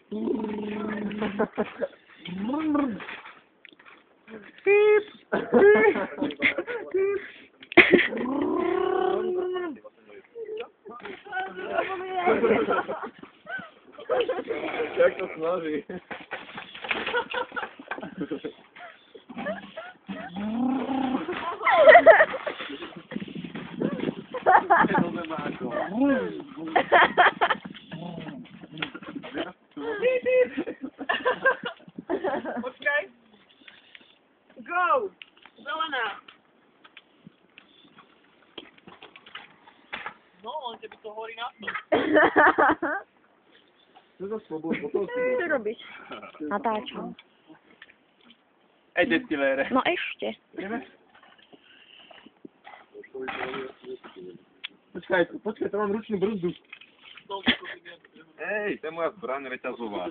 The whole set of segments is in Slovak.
Jak to snaží? Počkaj. Go! Zelená. No, on tebe to horí na to. Čo robíš? Natáčam. Destilére. No ešte. Počkaj, to mám ručnú brzdu. Hej, to je moja zbraň reťazová.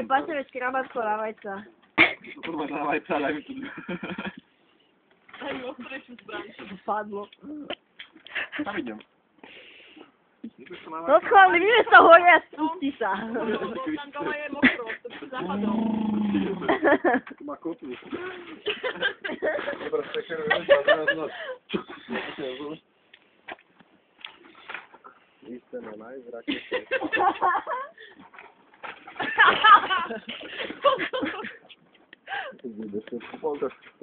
Pasevecký rabatko na vajca. Kurva na vajca, daj mi tu. Aj mi ostrejšiu zbraň. Padlo. Tam idem. No schválne, vyme sa hore a spustí sa. Tam dole je mokro, to by zapadol. Má kotvu. Dobre, sekerujem sa teraz noc. Vy ste na najzrakejšie.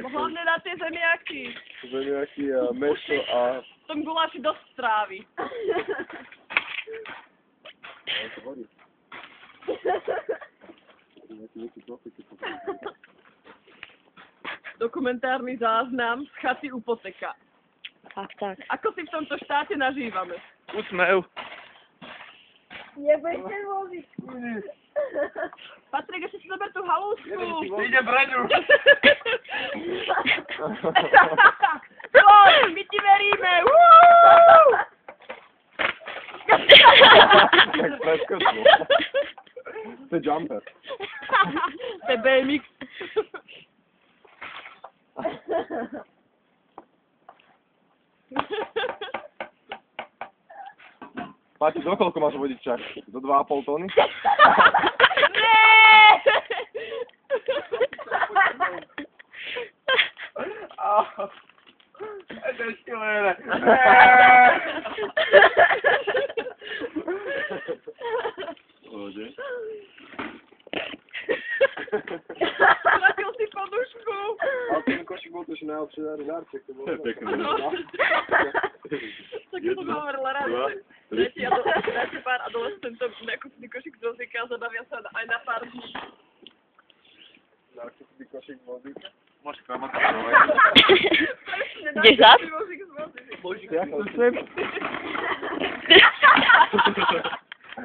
Hlavne na tie zemiaky. Zemiaky a mäso a... V tom guláši dosť strávy. Dokumentárny záznam z chaty u Poteka. Tak. Ako si v tomto štáte nažívame? Úsmev. Nebudete voziť. Patrik, ešte si zober tú halúšku. Idem braňu. Poď, my ti veríme. Tak preskočil. To je jumper. To je BMX. Páči, do koľko máš vodičák? Do 2,5 tóny? Destilére. Pohode. Stratil si podušku. Ale ten košík bol tož najlepšie darček. To bolo Pekné. Tak to hovorila rád. Dajte pár adolescentov nakúpili košík z vozíka a zabavia sa aj na pár dní. Nakúpili košík vozíka? Môžeš kramať. Ideš zas? Jak to sem?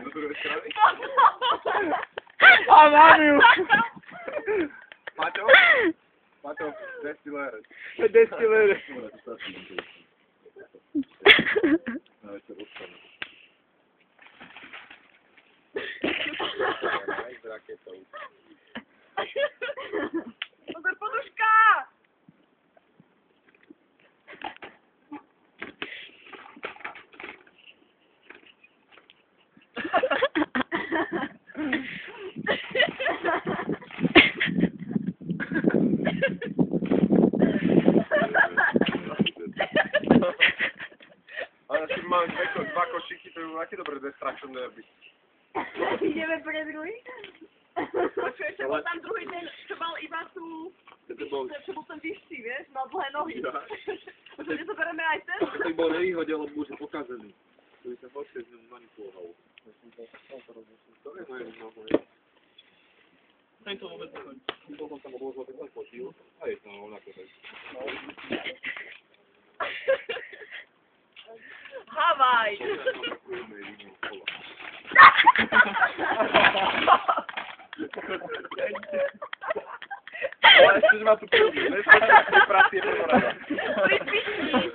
Do druhej strany. A mám ju! Maťo? Maťo, destilére. Destilére. Pozor, poduška! Ale si mám dva košíky, to je aký dobré destruction derby. Ideme pre druhý? Počuj, ešte bol tam druhý deň, čo mal iba tú... Čo bol ten vyšší, vieš? Mal dlhé nohy. Možno nezoberieme aj ten? To by bol nevýhodil, lebo už je pokazený. To by sa horšie z ňom manipuloval. To je moje noho. Ten to vôbec nechodí. Potom tam odložil ten fotil. A je tam rovnako tak. Havaj! Ale ešte, že ma tu prúdi, vieš? Pracie ponorada. Pripišni!